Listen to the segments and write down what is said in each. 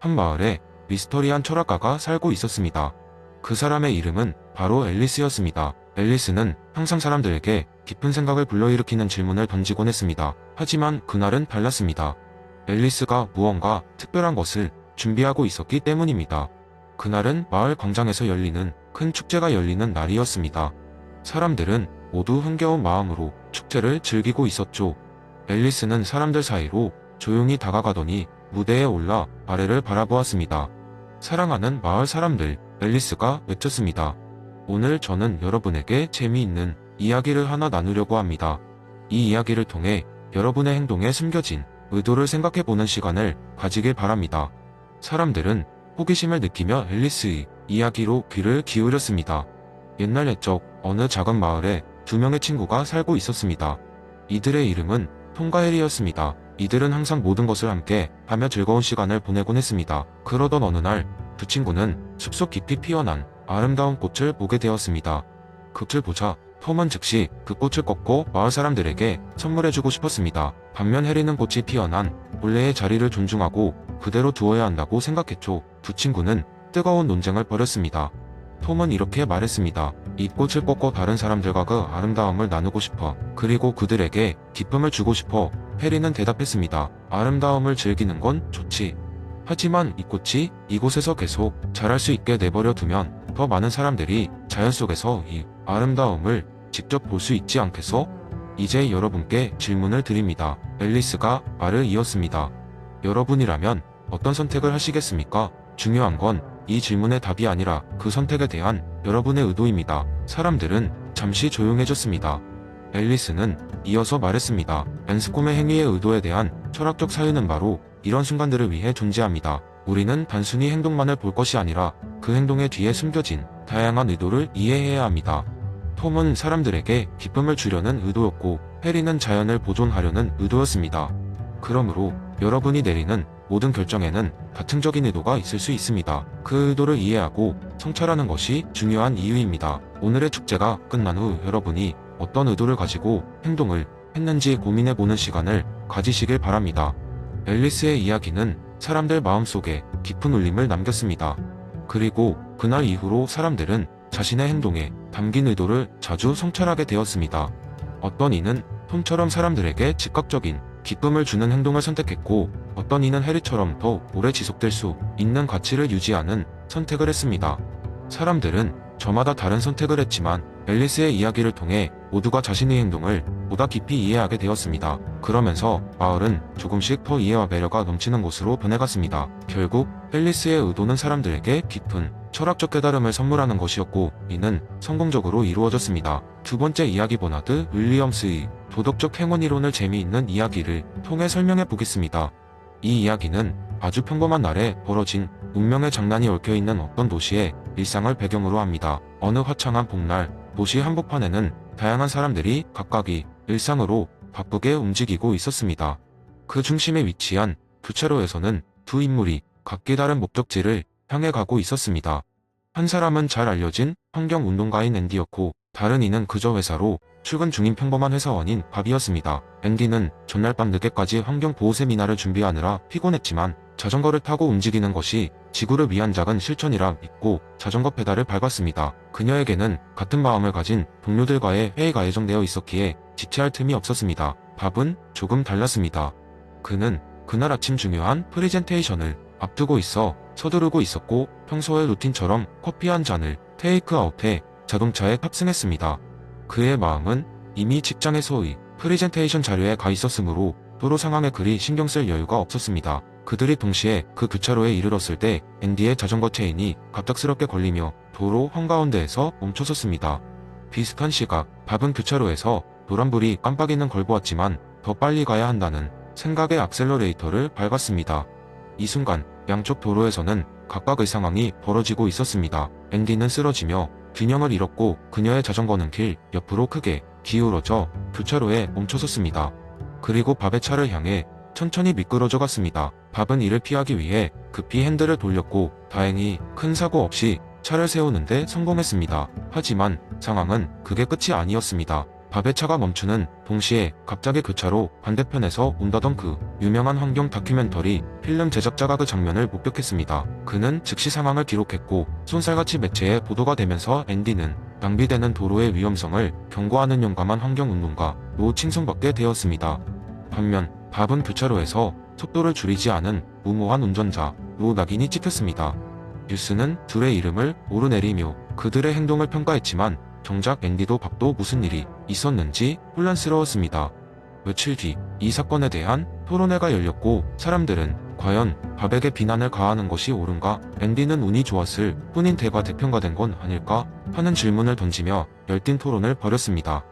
한 마을에 미스터리한 철학가가 살고 있었습니다. 그 사람의 이름은 바로 앨리스였습니다. 앨리스는 항상 사람들에게 깊은 생각을 불러일으키는 질문을 던지곤 했습니다. 하지만 그날은 달랐습니다. 앨리스가 무언가 특별한 것을 준비하고 있었기 때문입니다. 그날은 마을 광장에서 열리는 큰 축제가 열리는 날이었습니다. 사람들은 모두 흥겨운 마음으로 축제를 즐기고 있었죠. 앨리스는 사람들 사이로 조용히 다가가더니 무대에 올라 아래를 바라보았습니다. 사랑하는 마을 사람들, 앨리스가 외쳤습니다. 오늘 저는 여러분에게 재미있는 이야기를 하나 나누려고 합니다. 이 이야기를 통해 여러분의 행동에 숨겨진 의도를 생각해보는 시간을 가지길 바랍니다. 사람들은 호기심을 느끼며 앨리스의 이야기로 귀를 기울였습니다. 옛날 옛적 어느 작은 마을에 두 명의 친구가 살고 있었습니다. 이들의 이름은 톰과 해리였습니다. 이들은 항상 모든 것을 함께 하며 즐거운 시간을 보내곤 했습니다. 그러던 어느 날 두 친구는 숲속 깊이 피어난 아름다운 꽃을 보게 되었습니다. 그 꽃을 보자 톰은 즉시 그 꽃을 꺾고 마을 사람들에게 선물해주고 싶었습니다. 반면 해리는 꽃이 피어난 본래의 자리를 존중하고 그대로 두어야 한다고 생각했죠. 두 친구는 뜨거운 논쟁을 벌였습니다. 톰은 이렇게 말했습니다. 이 꽃을 꺾고 다른 사람들과 그 아름다움을 나누고 싶어. 그리고 그들에게 기쁨을 주고 싶어. 해리는 대답했습니다. 아름다움을 즐기는 건 좋지. 하지만 이 꽃이 이곳에서 계속 자랄 수 있게 내버려 두면 더 많은 사람들이 자연 속에서 이 아름다움을 직접 볼 수 있지 않겠어? 이제 여러분께 질문을 드립니다. 앨리스가 말을 이었습니다. 여러분이라면 어떤 선택을 하시겠습니까? 중요한 건 이 질문의 답이 아니라 그 선택에 대한 여러분의 의도입니다. 사람들은 잠시 조용해졌습니다. 앨리스는 이어서 말했습니다. 앤스콤의 행위의 의도에 대한 철학적 사유는 바로 이런 순간들을 위해 존재합니다. 우리는 단순히 행동만을 볼 것이 아니라 그 행동의 뒤에 숨겨진 다양한 의도를 이해해야 합니다. 톰은 사람들에게 기쁨을 주려는 의도였고 해리는 자연을 보존하려는 의도였습니다. 그러므로 여러분이 내리는 모든 결정에는 다층적인 의도가 있을 수 있습니다. 그 의도를 이해하고 성찰하는 것이 중요한 이유입니다. 오늘의 축제가 끝난 후 여러분이 어떤 의도를 가지고 행동을 했는지 고민해보는 시간을 가지시길 바랍니다. 앨리스의 이야기는 사람들 마음속에 깊은 울림을 남겼습니다. 그리고 그날 이후로 사람들은 자신의 행동에 담긴 의도를 자주 성찰하게 되었습니다. 어떤 이는 톰처럼 사람들에게 즉각적인 기쁨을 주는 행동을 선택했고 어떤 이는 해리처럼 더 오래 지속될 수 있는 가치를 유지하는 선택을 했습니다. 사람들은 저마다 다른 선택을 했지만 앨리스의 이야기를 통해 모두가 자신의 행동을 보다 깊이 이해하게 되었습니다. 그러면서 마을은 조금씩 더 이해와 배려가 넘치는 곳으로 변해갔습니다. 결국 앨리스의 의도는 사람들에게 깊은 철학적 깨달음을 선물하는 것이었고 이는 성공적으로 이루어졌습니다. 두 번째 이야기 버나드 윌리엄스의 도덕적 행운 이론을 재미있는 이야기를 통해 설명해 보겠습니다. 이 이야기는 아주 평범한 날에 벌어진 운명의 장난이 얽혀있는 어떤 도시의 일상을 배경으로 합니다. 어느 화창한 봄날 도시 한복판에는 다양한 사람들이 각각이 일상으로 바쁘게 움직이고 있었습니다. 그 중심에 위치한 두 차로에서는 두 인물이 각기 다른 목적지를 향해 가고 있었습니다. 한 사람은 잘 알려진 환경운동가인 앤디였고 다른 이는 그저 회사로 출근 중인 평범한 회사원인 밥이었습니다. 앤디는 전날 밤 늦게까지 환경보호 세미나를 준비하느라 피곤했지만 자전거를 타고 움직이는 것이 지구를 위한 작은 실천이라 믿고 자전거 페달을 밟았습니다. 그녀에게는 같은 마음을 가진 동료들과의 회의가 예정되어 있었기에 지체할 틈이 없었습니다. 밥은 조금 달랐습니다. 그는 그날 아침 중요한 프리젠테이션을 앞두고 있어 서두르고 있었고 평소의 루틴처럼 커피 한 잔을 테이크아웃해 자동차에 탑승했습니다. 그의 마음은 이미 직장에서의 프리젠테이션 자료에 가 있었으므로 도로 상황에 그리 신경 쓸 여유가 없었습니다. 그들이 동시에 그 교차로에 이르렀을 때 앤디의 자전거 체인이 갑작스럽게 걸리며 도로 한가운데에서 멈춰섰습니다. 비슷한 시각 밥은 교차로에서 노란불이 깜빡이는 걸 보았지만 더 빨리 가야 한다는 생각에 악셀러레이터를 밟았습니다. 이 순간 양쪽 도로에서는 각각의 상황이 벌어지고 있었습니다. 앤디는 쓰러지며 균형을 잃었고 그녀의 자전거는 길 옆으로 크게 기울어져 교차로에 멈춰섰습니다. 그리고 밥의 차를 향해 천천히 미끄러져 갔습니다. 밥은 이를 피하기 위해 급히 핸들을 돌렸고 다행히 큰 사고 없이 차를 세우는데 성공했습니다. 하지만 상황은 그게 끝이 아니었습니다. 밥의 차가 멈추는 동시에 갑자기 교차로 반대편에서 온다던 그 유명한 환경 다큐멘터리 필름 제작자가 그 장면을 목격했습니다. 그는 즉시 상황을 기록했고 쏜살같이 매체에 보도가 되면서 앤디는 낭비되는 도로의 위험성을 경고하는 용감한 환경운동가 로 칭송받게 되었습니다. 반면 밥은 교차로에서 속도를 줄이지 않은 무모한 운전자 로 낙인이 찍혔습니다. 뉴스는 둘의 이름을 오르내리며 그들의 행동을 평가했지만 정작 앤디도 밥도 무슨 일이 있었는지 혼란스러웠습니다. 며칠 뒤 이 사건에 대한 토론회가 열렸고 사람들은 과연 밥에게 비난을 가하는 것이 옳은가, 앤디는 운이 좋았을 뿐인 대가 대표가 된 건 아닐까 하는 질문을 던지며 열띤 토론을 벌였습니다.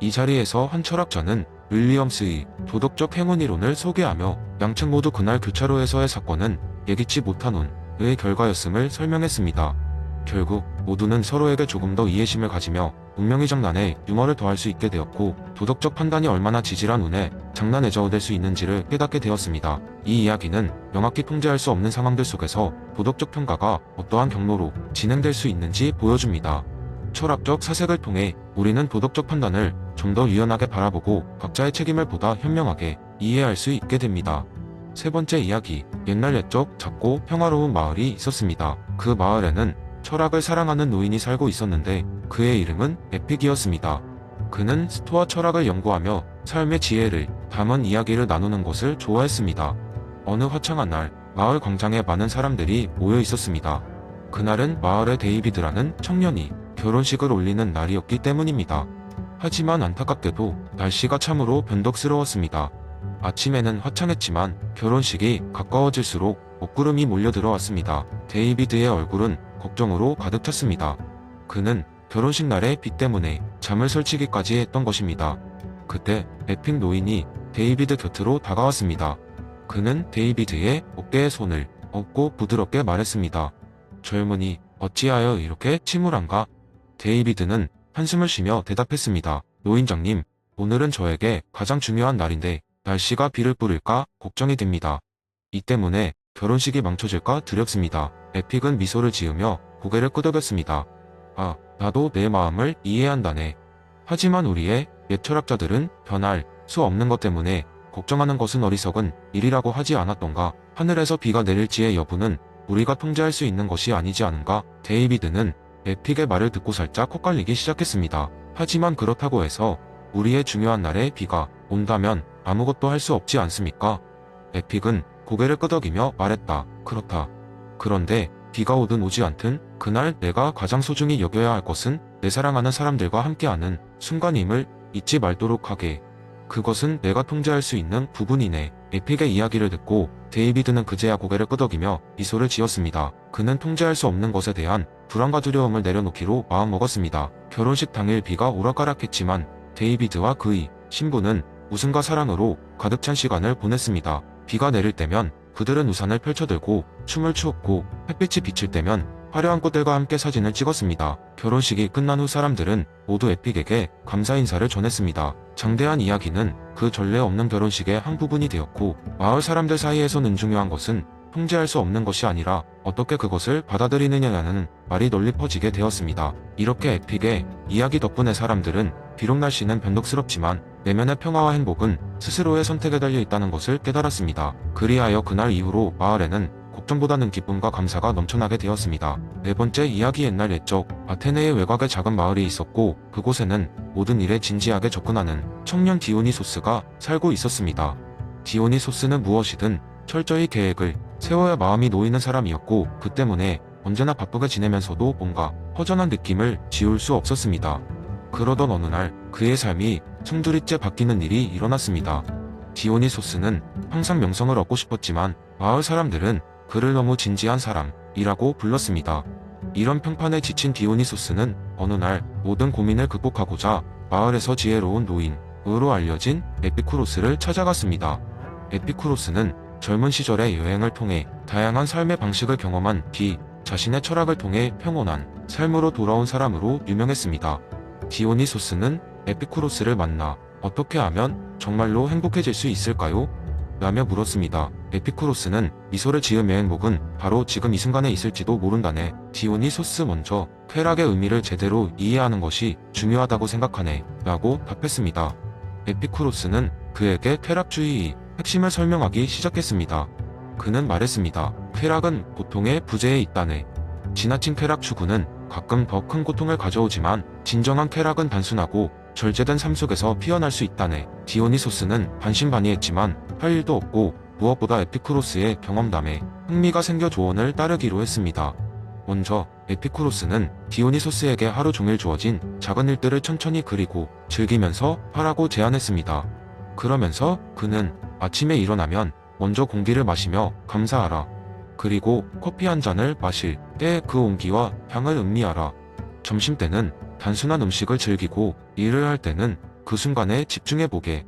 이 자리에서 한 철학자는 윌리엄스의 도덕적 행운 이론을 소개하며 양측 모두 그날 교차로에서의 사건은 예기치 못한 운의 결과였음을 설명했습니다. 결국 모두는 서로에게 조금 더 이해심을 가지며 운명의 장난에 유머를 더할 수 있게 되었고 도덕적 판단이 얼마나 지질한 운에 장난에 저어될 수 있는지를 깨닫게 되었습니다. 이 이야기는 명확히 통제할 수 없는 상황들 속에서 도덕적 평가가 어떠한 경로로 진행될 수 있는지 보여줍니다. 철학적 사색을 통해 우리는 도덕적 판단을 좀 더 유연하게 바라보고 각자의 책임을 보다 현명하게 이해할 수 있게 됩니다. 세 번째 이야기, 옛날 옛적 작고 평화로운 마을이 있었습니다. 그 마을에는 철학을 사랑하는 노인이 살고 있었는데 그의 이름은 에픽이었습니다. 그는 스토아 철학을 연구하며 삶의 지혜를 담은 이야기를 나누는 것을 좋아했습니다. 어느 화창한 날 마을 광장에 많은 사람들이 모여 있었습니다. 그날은 마을의 데이비드라는 청년이 결혼식을 올리는 날이었기 때문입니다. 하지만 안타깝게도 날씨가 참으로 변덕스러웠습니다. 아침에는 화창했지만 결혼식이 가까워질수록 먹구름이 몰려들어왔습니다. 데이비드의 얼굴은 걱정으로 가득 찼습니다. 그는 결혼식 날의 비 때문에 잠을 설치기까지 했던 것입니다. 그때 에픽 노인이 데이비드 곁으로 다가왔습니다. 그는 데이비드의 어깨에 손을 얹고 부드럽게 말했습니다. 젊은이, 어찌하여 이렇게 침울한가? 데이비드는 한숨을 쉬며 대답했습니다. 노인장님, 오늘은 저에게 가장 중요한 날인데 날씨가 비를 뿌릴까 걱정이 됩니다. 이 때문에 결혼식이 망쳐질까 두렵습니다. 에픽은 미소를 지으며 고개를 끄덕였습니다. 아, 나도 내 마음을 이해한다네. 하지만 우리의 옛 철학자들은 변할 수 없는 것 때문에 걱정하는 것은 어리석은 일이라고 하지 않았던가? 하늘에서 비가 내릴지의 여부는 우리가 통제할 수 있는 것이 아니지 않은가? 데이비드는 에픽의 말을 듣고 살짝 헛갈리기 시작했습니다. 하지만 그렇다고 해서 우리의 중요한 날에 비가 온다면 아무것도 할 수 없지 않습니까? 에픽은 고개를 끄덕이며 말했다. 그렇다. 그런데 비가 오든 오지 않든 그날 내가 가장 소중히 여겨야 할 것은 내 사랑하는 사람들과 함께하는 순간임을 잊지 말도록 하게. 그것은 내가 통제할 수 있는 부분이네. 에픽의 이야기를 듣고 데이비드는 그제야 고개를 끄덕이며 미소를 지었습니다. 그는 통제할 수 없는 것에 대한 불안과 두려움을 내려놓기로 마음먹었습니다. 결혼식 당일 비가 오락가락했지만 데이비드와 그의 신부는 웃음과 사랑으로 가득 찬 시간을 보냈습니다. 비가 내릴 때면 그들은 우산을 펼쳐들고 춤을 추었고 햇빛이 비칠 때면 화려한 꽃들과 함께 사진을 찍었습니다. 결혼식이 끝난 후 사람들은 모두 에픽에게 감사 인사를 전했습니다. 장대한 이야기는 그 전례 없는 결혼식의 한 부분이 되었고 마을 사람들 사이에서는 중요한 것은 통제할 수 없는 것이 아니라 어떻게 그것을 받아들이느냐라는 말이 널리 퍼지게 되었습니다. 이렇게 에픽의 이야기 덕분에 사람들은 비록 날씨는 변덕스럽지만 내면의 평화와 행복은 스스로의 선택에 달려 있다는 것을 깨달았습니다. 그리하여 그날 이후로 마을에는 걱정보다는 기쁨과 감사가 넘쳐나게 되었습니다. 네 번째 이야기, 옛날 옛적 아테네의 외곽에 작은 마을이 있었고 그곳에는 모든 일에 진지하게 접근하는 청년 디오니소스가 살고 있었습니다. 디오니소스는 무엇이든 철저히 계획을 세워야 마음이 놓이는 사람이었고 그 때문에 언제나 바쁘게 지내면서도 뭔가 허전한 느낌을 지울 수 없었습니다. 그러던 어느 날 그의 삶이 숨두리째 바뀌는 일이 일어났습니다. 디오니소스는 항상 명성을 얻고 싶었지만 마을 사람들은 그를 너무 진지한 사람이라고 불렀습니다. 이런 평판에 지친 디오니소스는 어느 날 모든 고민을 극복하고자 마을에서 지혜로운 노인으로 알려진 에피쿠로스를 찾아갔습니다. 에피쿠로스는 젊은 시절의 여행을 통해 다양한 삶의 방식을 경험한 뒤 자신의 철학을 통해 평온한 삶으로 돌아온 사람으로 유명했습니다. 디오니소스는 에피쿠로스를 만나 어떻게 하면 정말로 행복해질 수 있을까요? 라며 물었습니다. 에피쿠로스는 미소를 지으며 행복은 바로 지금 이 순간에 있을지도 모른다네. 디오니소스 먼저 쾌락의 의미를 제대로 이해하는 것이 중요하다고 생각하네. 라고 답했습니다. 에피쿠로스는 그에게 쾌락주의의 핵심을 설명하기 시작했습니다. 그는 말했습니다. 쾌락은 고통의 부재에 있다네. 지나친 쾌락 추구는 가끔 더 큰 고통을 가져오지만 진정한 쾌락은 단순하고 절제된 삶 속에서 피어날 수 있다네. 디오니소스는 반신반의했지만 할 일도 없고 무엇보다 에피쿠로스의 경험담에 흥미가 생겨 조언을 따르기로 했습니다. 먼저 에피쿠로스는 디오니소스에게 하루 종일 주어진 작은 일들을 천천히 그리고 즐기면서 하라고 제안했습니다. 그러면서 그는 아침에 일어나면 먼저 공기를 마시며 감사하라. 그리고 커피 한 잔을 마실 때 그 온기와 향을 음미하라. 점심때는 단순한 음식을 즐기고 일을 할 때는 그 순간에 집중해보게.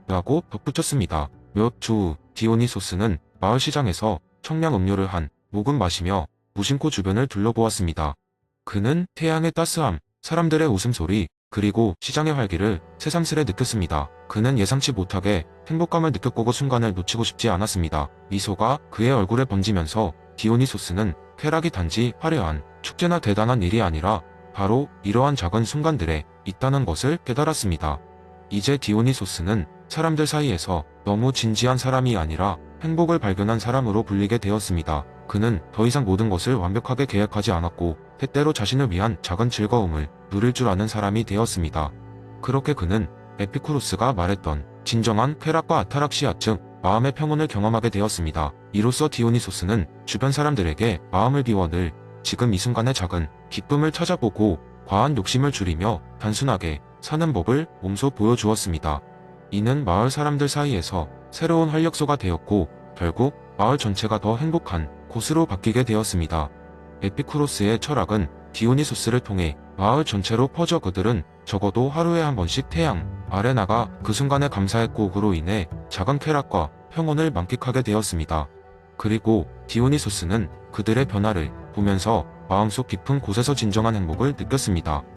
라고 덧붙였습니다. 몇 주 후 디오니소스는 마을 시장에서 청량 음료를 한 모금 마시며 무심코 주변을 둘러보았습니다. 그는 태양의 따스함, 사람들의 웃음소리, 그리고 시장의 활기를 새삼스레 느꼈습니다. 그는 예상치 못하게 행복감을 느꼈고 그 순간을 놓치고 싶지 않았습니다. 미소가 그의 얼굴에 번지면서 디오니소스는 쾌락이 단지 화려한 축제나 대단한 일이 아니라 바로 이러한 작은 순간들에 있다는 것을 깨달았습니다. 이제 디오니소스는 사람들 사이에서 너무 진지한 사람이 아니라 행복을 발견한 사람으로 불리게 되었습니다. 그는 더 이상 모든 것을 완벽하게 계획하지 않았고 때때로 자신을 위한 작은 즐거움을 누릴 줄 아는 사람이 되었습니다. 그렇게 그는 에피쿠로스가 말했던 진정한 쾌락과 아타락시아 즉 마음의 평온을 경험하게 되었습니다. 이로써 디오니소스는 주변 사람들에게 마음을 비워 늘 지금 이 순간의 작은 기쁨을 찾아보고 과한 욕심을 줄이며 단순하게 사는 법을 몸소 보여주었습니다. 이는 마을 사람들 사이에서 새로운 활력소가 되었고 결국 마을 전체가 더 행복한 곳으로 바뀌게 되었습니다. 에피쿠로스의 철학은 디오니소스를 통해 마을 전체로 퍼져 그들은 적어도 하루에 한 번씩 태양 아래 나가 그 순간에 감사했고 그로 인해 작은 쾌락과 평온을 만끽하게 되었습니다. 그리고 디오니소스는 그들의 변화를 보면서 마음속 깊은 곳에서 진정한 행복을 느꼈습니다.